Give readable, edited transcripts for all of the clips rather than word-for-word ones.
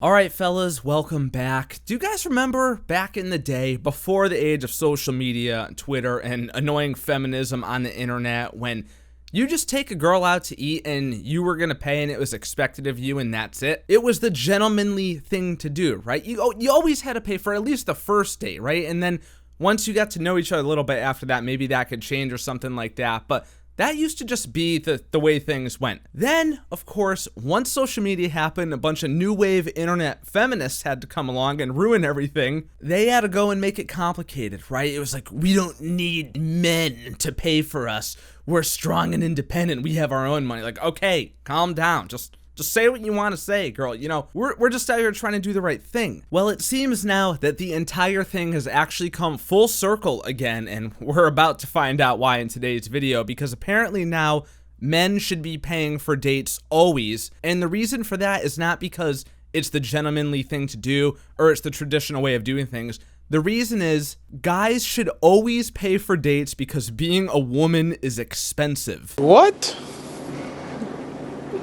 All right, fellas, welcome back. Do you guys remember back in the day, before the age of social media, Twitter, and annoying feminism on the internet, when you just take a girl out to eat and you were gonna pay and it was expected of you and that's it? It was the gentlemanly thing to do, right? You always had to pay for at least the first date, right? And then once you got to know each other a little bit after that, maybe that could change or something like that. But that used to just be the way things went. Then, of course, once social media happened, a bunch of new wave internet feminists had to come along and ruin everything. They had to go and make it complicated, right? It was like, we don't need men to pay for us. We're strong and independent. We have our own money. Like, okay, calm down. Just say what you want to say, girl. You know, we're just out here trying to do the right thing. Well, it seems now that the entire thing has actually come full circle again, and we're about to find out why in today's video, because apparently now men should be paying for dates always, and the reason for that is not because it's the gentlemanly thing to do or it's the traditional way of doing things. The reason is guys should always pay for dates because being a woman is expensive. What?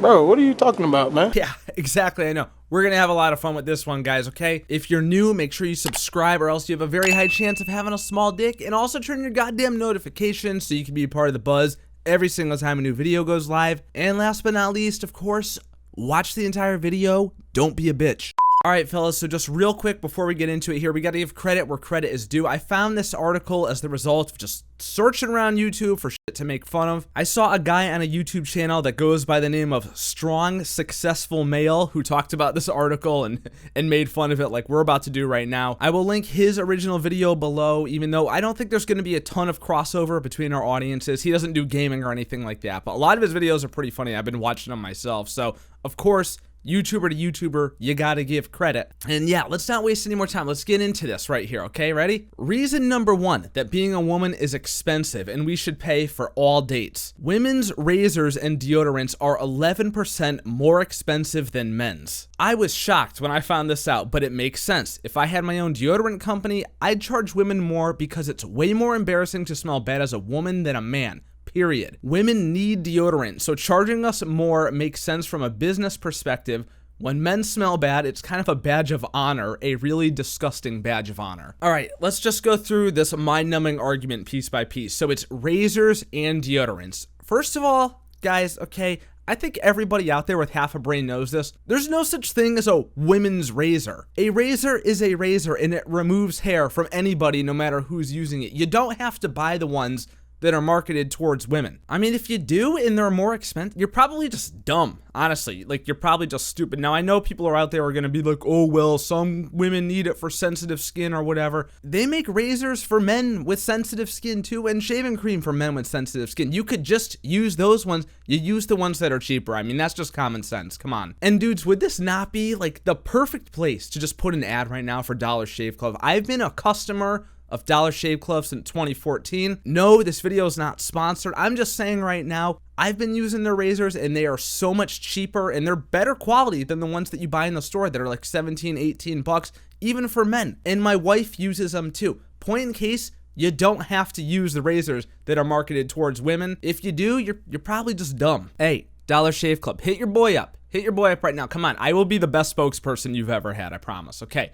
Bro, what are you talking about, man? Yeah, exactly, I know. We're gonna have a lot of fun with this one, guys, okay? If you're new, make sure you subscribe or else you have a very high chance of having a small dick, and also turn your goddamn notifications so you can be a part of the buzz every single time a new video goes live. And last but not least, of course, watch the entire video. Don't be a bitch. All right, fellas, so just real quick before we get into it here, we got to give credit where credit is due. I found this article as the result of just searching around YouTube for shit to make fun of. I saw a guy on a YouTube channel that goes by the name of Strong Successful Male who talked about this article and made fun of it like we're about to do right now. I will link his original video below, even though I don't think there's going to be a ton of crossover between our audiences. He doesn't do gaming or anything like that, but a lot of his videos are pretty funny. I've been watching them myself, so of course, YouTuber to YouTuber, you gotta give credit. And yeah, let's not waste any more time. Let's get into this right here, okay? Ready? Reason number one that being a woman is expensive and we should pay for all dates. Women's razors and deodorants are 11% more expensive than men's. I was shocked when I found this out, but it makes sense. If I had my own deodorant company, I'd charge women more because it's way more embarrassing to smell bad as a woman than a man. Period. Women need deodorant, so charging us more makes sense from a business perspective. When men smell bad, it's kind of a badge of honor, a really disgusting badge of honor. All right, let's just go through this mind-numbing argument piece by piece. So it's razors and deodorants. First of all, guys, okay, I think everybody out there with half a brain knows this. There's no such thing as a women's razor. A razor is a razor and it removes hair from anybody no matter who's using it. You don't have to buy the ones that are marketed towards women. I mean, if you do and they're more expensive, you're probably just dumb, honestly. Like, you're probably just stupid. Now, I know people are out there are gonna be like, oh, well, some women need it for sensitive skin or whatever. They make razors for men with sensitive skin too, and shaving cream for men with sensitive skin. You could just use those ones. You use the ones that are cheaper. I mean, that's just common sense, come on. And dudes, would this not be like the perfect place to just put an ad right now for Dollar Shave Club? I've been a customer of Dollar Shave Club since 2014. No, this video is not sponsored. I'm just saying right now, I've been using their razors and they are so much cheaper and they're better quality than the ones that you buy in the store that are like 17, 18 bucks, even for men. And my wife uses them too. Point in case, you don't have to use the razors that are marketed towards women. If you do, you're probably just dumb. Hey, Dollar Shave Club, hit your boy up. Hit your boy up right now. Come on, I will be the best spokesperson you've ever had, I promise. Okay,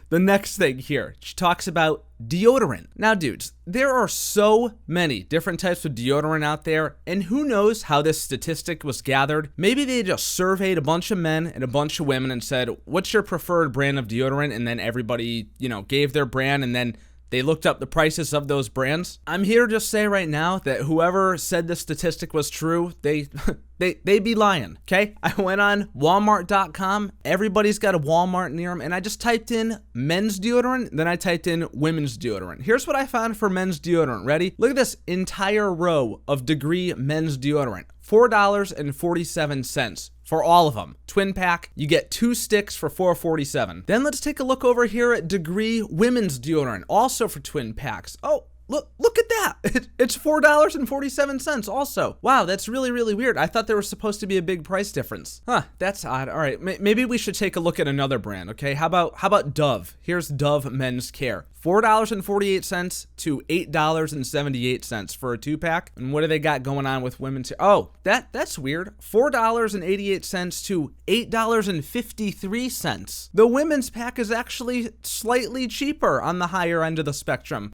the next thing here, she talks about deodorant. Now, dudes, there are so many different types of deodorant out there, and who knows how this statistic was gathered. Maybe they just surveyed a bunch of men and a bunch of women and said, what's your preferred brand of deodorant? And then everybody, gave their brand, and then they looked up the prices of those brands. I'm here to just say right now that whoever said this statistic was true, they be lying, okay? I went on Walmart.com. Everybody's got a Walmart near them, and I just typed in men's deodorant, then I typed in women's deodorant. Here's what I found for men's deodorant. Ready? Look at this entire row of Degree men's deodorant. $4.47 for all of them. Twin pack, you get 2 sticks for $4.47. Then let's take a look over here at Degree women's deodorant, also for twin packs. Oh, look at that. It's $4.47 also. Wow, that's really, really weird. I thought there was supposed to be a big price difference. Huh, that's odd. All right, maybe we should take a look at another brand, okay? How about Dove? Here's Dove Men's Care. $4.48 to $8.78 for a 2-pack. And what do they got going on with women's? Oh, that's weird. $4.88 to $8.53. The women's pack is actually slightly cheaper on the higher end of the spectrum.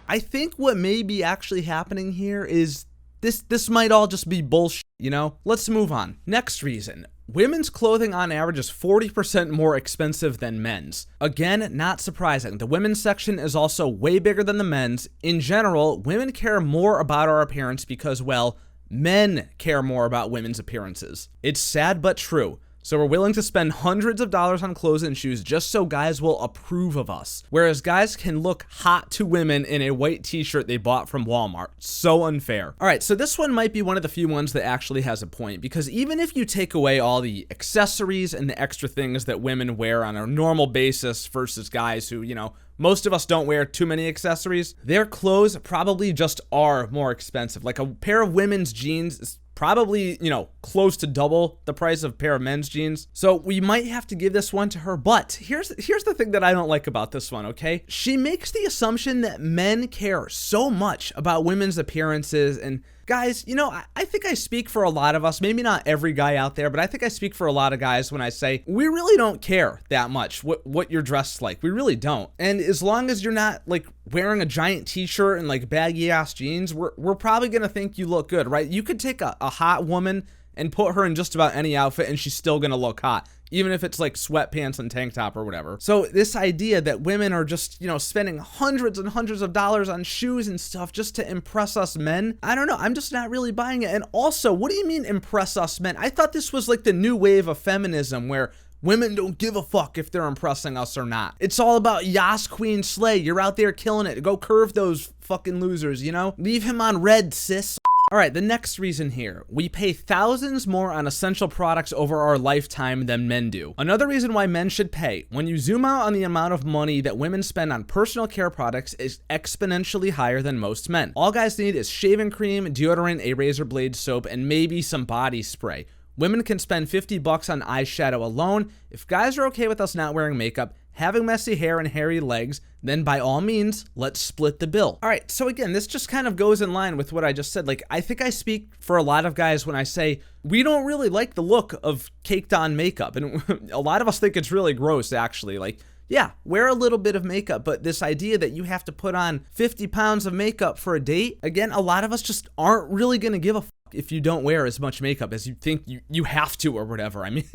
I think what may be actually happening here is this might all just be bullshit, you know? Let's move on. Next reason. Women's clothing on average is 40% more expensive than men's. Again, not surprising. The women's section is also way bigger than the men's. In general, women care more about our appearance because, well, men care more about women's appearances. It's sad but true. So we're willing to spend hundreds of dollars on clothes and shoes just so guys will approve of us. Whereas guys can look hot to women in a white t-shirt they bought from Walmart. So unfair. All right, so this one might be one of the few ones that actually has a point, because even if you take away all the accessories and the extra things that women wear on a normal basis versus guys who, you know, most of us don't wear too many accessories, their clothes probably just are more expensive. Like a pair of women's jeans is probably, you know, close to double the price of a pair of men's jeans. So we might have to give this one to her. But here's the thing that I don't like about this one, okay? She makes the assumption that men care so much about women's appearances. And guys, you know, I think I speak for a lot of us, maybe not every guy out there, but I think I speak for a lot of guys when I say we really don't care that much what you're dressed like. We really don't. And as long as you're not like wearing a giant t-shirt and like baggy ass jeans, we're probably gonna think you look good, right? You could take a hot woman and put her in just about any outfit and she's still gonna look hot, even if it's like sweatpants and tank top or whatever. So this idea that women are just, you know, spending hundreds and hundreds of dollars on shoes and stuff just to impress us men, I don't know, I'm just not really buying it. And also, what do you mean impress us men? I thought this was like the new wave of feminism where women don't give a fuck if they're impressing us or not. It's all about Yas Queen Slay. You're out there killing it. Go curve those fucking losers, you know? Leave him on red, sis. All right, the next reason here. We pay thousands more on essential products over our lifetime than men do. Another reason why men should pay. When you zoom out on the amount of money that women spend on personal care products is exponentially higher than most men. All guys need is shaving cream, deodorant, a razor blade soap, and maybe some body spray. Women can spend $50 on eyeshadow alone. If guys are okay with us not wearing makeup, having messy hair and hairy legs, then by all means, let's split the bill. All right, so again, this just kind of goes in line with what I just said. Like, I think I speak for a lot of guys when I say we don't really like the look of caked on makeup. And a lot of us think it's really gross, actually. Like, yeah, wear a little bit of makeup, but this idea that you have to put on 50 pounds of makeup for a date, again, a lot of us just aren't really gonna give a if you don't wear as much makeup as you think you have to or whatever. I mean,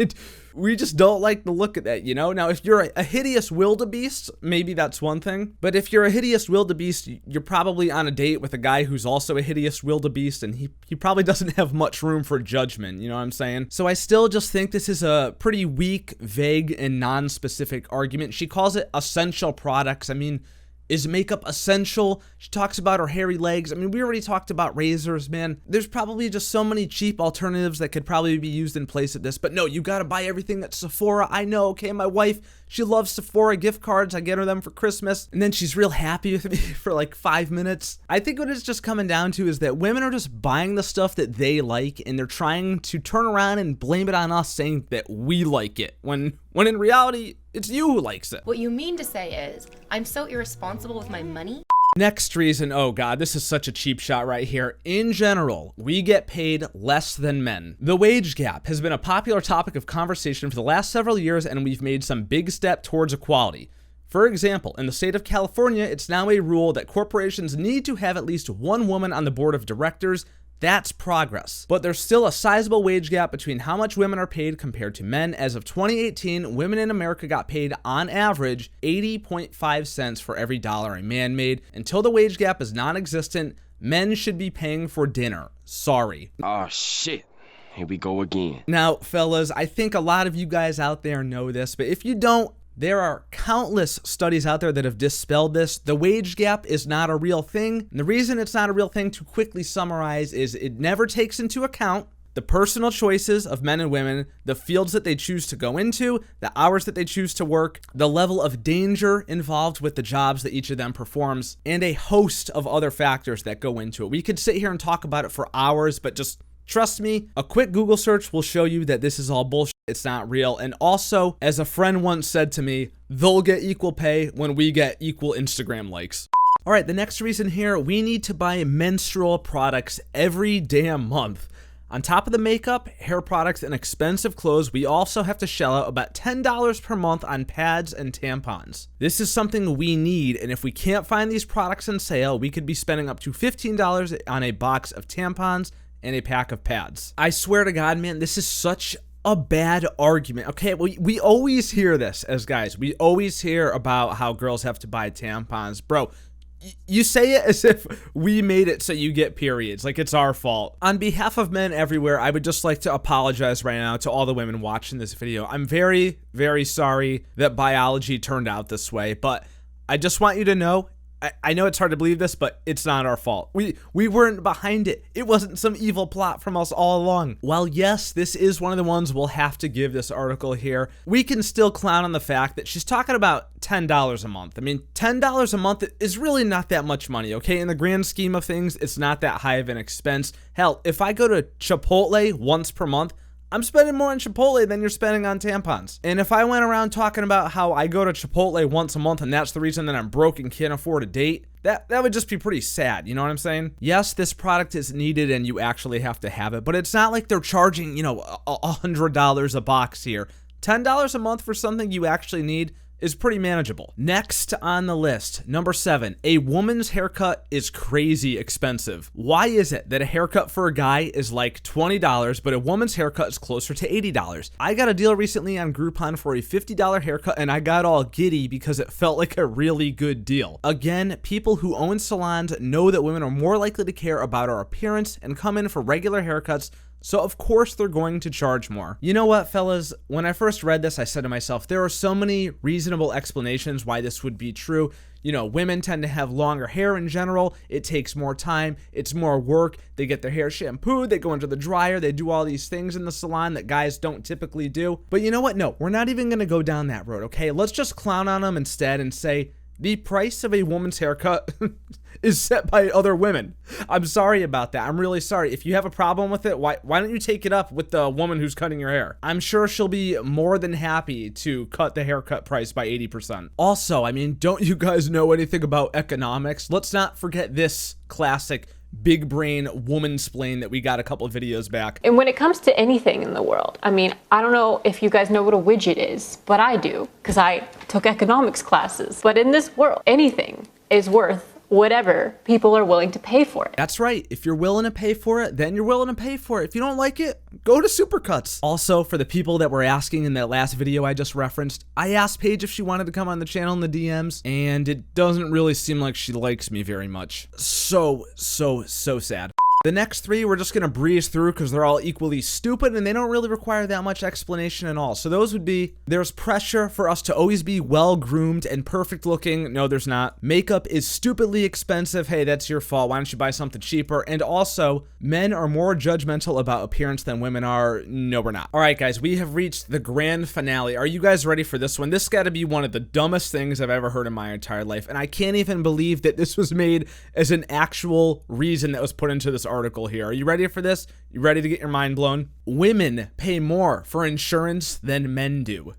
we just don't like the look of that, you know? Now, if you're a hideous wildebeest, maybe that's one thing. But if you're a hideous wildebeest, you're probably on a date with a guy who's also a hideous wildebeest, and he probably doesn't have much room for judgment, you know what I'm saying? So I still just think this is a pretty weak, vague, and non-specific argument. She calls it essential products. I mean, is makeup essential? She talks about her hairy legs. I mean, we already talked about razors, man. There's probably just so many cheap alternatives that could probably be used in place of this. But no, you gotta buy everything at Sephora. I know, okay? My wife, she loves Sephora gift cards. I get her them for Christmas. And then she's real happy with me for like 5 minutes. I think what it's just coming down to is that women are just buying the stuff that they like, and they're trying to turn around and blame it on us, saying that we like it. When in reality, it's you who likes it. What you mean to say is, I'm so irresponsible with my money? Next reason, oh god, this is such a cheap shot right here. In general, we get paid less than men. The wage gap has been a popular topic of conversation for the last several years, and we've made some big step towards equality. For example, in the state of California, it's now a rule that corporations need to have at least one woman on the board of directors. That's progress. But there's still a sizable wage gap between how much women are paid compared to men. As of 2018, women in America got paid on average 80.5 cents for every dollar a man made. Until the wage gap is non-existent, men should be paying for dinner. Sorry. Oh shit. Here we go again. Now, fellas, I think a lot of you guys out there know this, but if you don't, there are countless studies out there that have dispelled this. The wage gap is not a real thing. And the reason it's not a real thing, to quickly summarize, is it never takes into account the personal choices of men and women, the fields that they choose to go into, the hours that they choose to work, the level of danger involved with the jobs that each of them performs, and a host of other factors that go into it. We could sit here and talk about it for hours, but just trust me, a quick Google search will show you that this is all bullshit. It's not real. And also, as a friend once said to me, they'll get equal pay when we get equal Instagram likes. All right, the next reason here, we need to buy menstrual products every damn month. On top of the makeup, hair products, and expensive clothes, we also have to shell out about $10 per month on pads and tampons. This is something we need, and if we can't find these products on sale, we could be spending up to $15 on a box of tampons and a pack of pads. I swear to God, man, this is such a bad argument. Okay, we always hear this as guys. We always hear about how girls have to buy tampons. Bro, you say it as if we made it so you get periods, like it's our fault. On behalf of men everywhere, I would just like to apologize right now to all the women watching this video. I'm very, very sorry that biology turned out this way, but I just want you to know, I know it's hard to believe this, but it's not our fault. We weren't behind it. It wasn't some evil plot from us all along. While yes, this is one of the ones we'll have to give this article here, we can still clown on the fact that she's talking about $10 a month. I mean, $10 a month is really not that much money, okay? In the grand scheme of things, it's not that high of an expense. Hell, if I go to Chipotle once per month, I'm spending more on Chipotle than you're spending on tampons. And if I went around talking about how I go to Chipotle once a month and that's the reason that I'm broke and can't afford a date, that would just be pretty sad, you know what I'm saying? Yes, this product is needed and you actually have to have it, but it's not like they're charging, $100 a box here. $10 a month for something you actually need is pretty manageable. Next on the list, number 7, a woman's haircut is crazy expensive. Why is it that a haircut for a guy is like $20, but a woman's haircut is closer to $80? I got a deal recently on Groupon for a $50 haircut and I got all giddy because it felt like a really good deal. Again, people who own salons know that women are more likely to care about our appearance and come in for regular haircuts, so of course they're going to charge more. You know what, fellas? When I first read this, I said to myself, there are so many reasonable explanations why this would be true. Women tend to have longer hair in general. It takes more time. It's more work. They get their hair shampooed. They go into the dryer. They do all these things in the salon that guys don't typically do. But you know what? No, we're not even going to go down that road, okay? Let's just clown on them instead and say the price of a woman's haircut is set by other women. I'm sorry about that. I'm really sorry. If you have a problem with it, why don't you take it up with the woman who's cutting your hair? I'm sure she'll be more than happy to cut the haircut price by 80%. Also, I mean, don't you guys know anything about economics? Let's not forget this classic big brain woman-splain that we got a couple of videos back. And when it comes to anything in the world, I mean, I don't know if you guys know what a widget is, but I do, because I took economics classes. But in this world, anything is worth whatever people are willing to pay for it. That's right. If you're willing to pay for it, then you're willing to pay for it. If you don't like it, go to Supercuts. Also, for the people that were asking in that last video I just referenced, I asked Paige if she wanted to come on the channel in the DMs, and it doesn't really seem like she likes me very much. So sad. The next 3 we're just going to breeze through because they're all equally stupid and they don't really require that much explanation at all. So those would be, there's pressure for us to always be well groomed and perfect looking. No, there's not. Makeup is stupidly expensive. Hey, that's your fault. Why don't you buy something cheaper? And also, men are more judgmental about appearance than women are. No, we're not. All right, guys, we have reached the grand finale. Are you guys ready for this one? This got to be one of the dumbest things I've ever heard in my entire life. And I can't even believe that this was made as an actual reason that was put into this article here. Are you ready for this? You ready to get your mind blown? Women pay more for insurance than men do.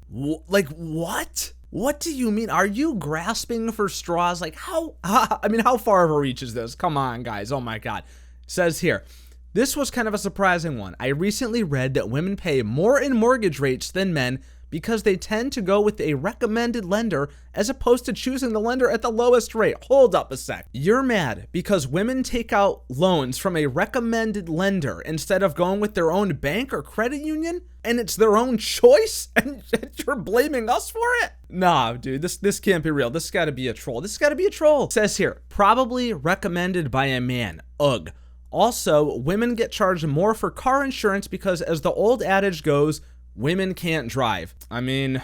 Like, what? What do you mean? Are you grasping for straws? Like, how far of a reach is this? Come on, guys. Oh my God. Says here, this was kind of a surprising one. I recently read that women pay more in mortgage rates than men because they tend to go with a recommended lender as opposed to choosing the lender at the lowest rate. Hold up a sec. You're mad because women take out loans from a recommended lender instead of going with their own bank or credit union? And it's their own choice? And you're blaming us for it? Nah, dude, this can't be real. This gotta be a troll. This gotta be a troll. It says here, probably recommended by a man. Ugh. Also, women get charged more for car insurance because, as the old adage goes, women can't drive. I mean,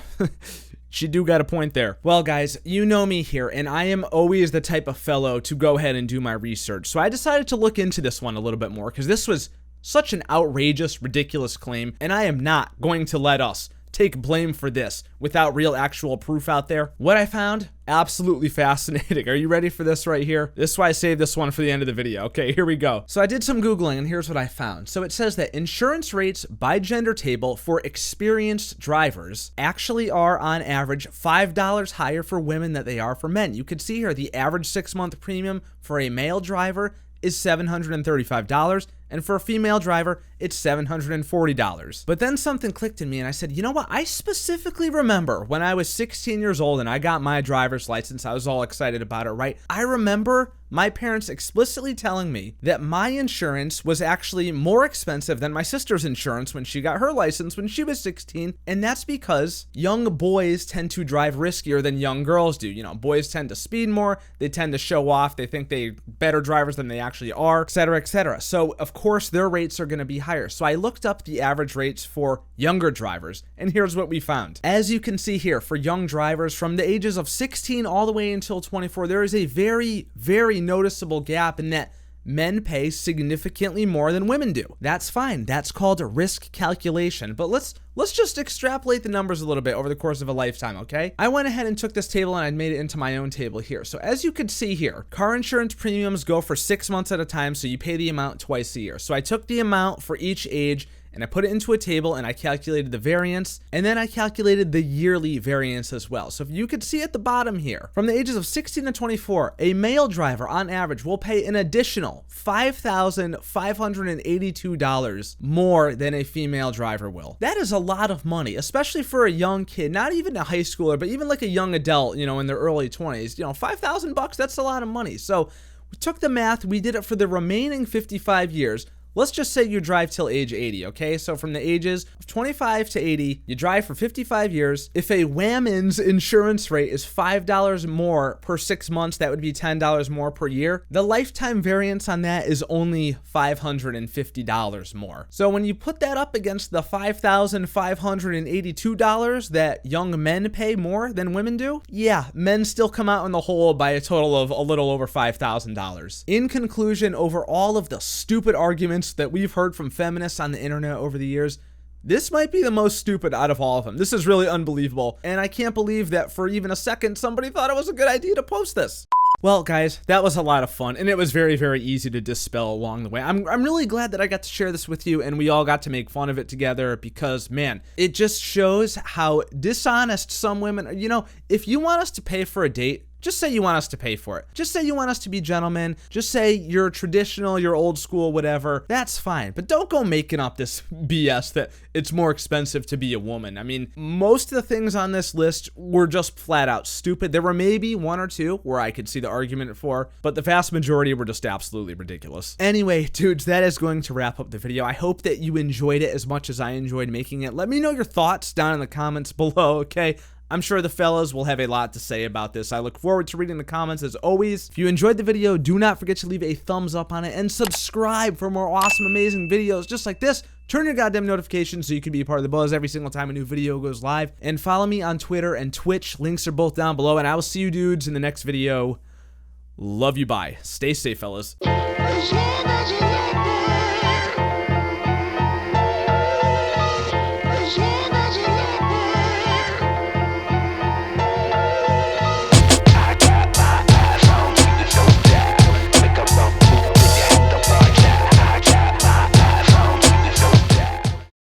she do got a point there. Well, guys, you know me here, and I am always the type of fellow to go ahead and do my research. So I decided to look into this one a little bit more because this was Such an outrageous, ridiculous claim, and I am not going to let us take blame for this without real actual proof out there. What I found, absolutely fascinating. Are you ready for this right here? This is why I saved this one for the end of the video. Okay, here we go. So I did some Googling and here's what I found. So it says that insurance rates by gender table for experienced drivers actually are on average $5 higher for women than they are for men. You can see here the average 6-month premium for a male driver is $735, and for a female driver, it's $740. But then something clicked in me and I said, you know what? I specifically remember when I was 16 years old and I got my driver's license, I was all excited about it, right? I remember my parents explicitly telling me that my insurance was actually more expensive than my sister's insurance when she got her license when she was 16. And that's because young boys tend to drive riskier than young girls do. You know, boys tend to speed more, they tend to show off, they think they're better drivers than they actually are, etc., etc. So of course their rates are going to be higher. So I looked up the average rates for younger drivers, and here's what we found. As you can see here, for young drivers from the ages of 16 all the way until 24, there is a very, very noticeable gap in that men pay significantly more than women do. That's fine. That's called a risk calculation. But let's just extrapolate the numbers a little bit over the course of a lifetime, okay? I went ahead and took this table and I made it into my own table here. So as you can see here, car insurance premiums go for 6 months at a time, so you pay the amount twice a year. So I took the amount for each age and I put it into a table and I calculated the variance, and then I calculated the yearly variance as well. So if you could see at the bottom here, from the ages of 16 to 24, a male driver on average will pay an additional $5,582 more than a female driver will. That is a lot of money, especially for a young kid, not even a high schooler, but even like a young adult, you know, in their early 20s. You know, $5,000, that's a lot of money. So we took the math, we did it for the remaining 55 years. Let's just say you drive till age 80, okay? So from the ages of 25 to 80, you drive for 55 years. If a woman's insurance rate is $5 more per 6 months, that would be $10 more per year. The lifetime variance on that is only $550 more. So when you put that up against the $5,582 that young men pay more than women do, yeah, men still come out in the hole by a total of a little over $5,000. In conclusion, over all of the stupid arguments that we've heard from feminists on the internet over the years, this might be the most stupid out of all of them. This is really unbelievable, and I can't believe that for even a second somebody thought it was a good idea to post this. Well, guys, that was a lot of fun, and it was very, very easy to dispel along the way. I'm really glad that I got to share this with you, and we all got to make fun of it together because, man, it just shows how dishonest some women are. You know, if you want us to pay for a date, just say you want us to pay for it. Just say you want us to be gentlemen. Just say you're traditional, you're old school, whatever. That's fine. But don't go making up this BS that it's more expensive to be a woman. I mean, most of the things on this list were just flat out stupid. There were maybe one or two where I could see the argument for, but the vast majority were just absolutely ridiculous. Anyway, dudes, that is going to wrap up the video. I hope that you enjoyed it as much as I enjoyed making it. Let me know your thoughts down in the comments below, okay? I'm sure the fellas will have a lot to say about this. I look forward to reading the comments as always. If you enjoyed the video, do not forget to leave a thumbs up on it and subscribe for more awesome, amazing videos just like this. Turn your goddamn notifications so you can be a part of the buzz every single time a new video goes live. And follow me on Twitter and Twitch. Links are both down below, and I will see you dudes in the next video. Love you, bye. Stay safe, fellas.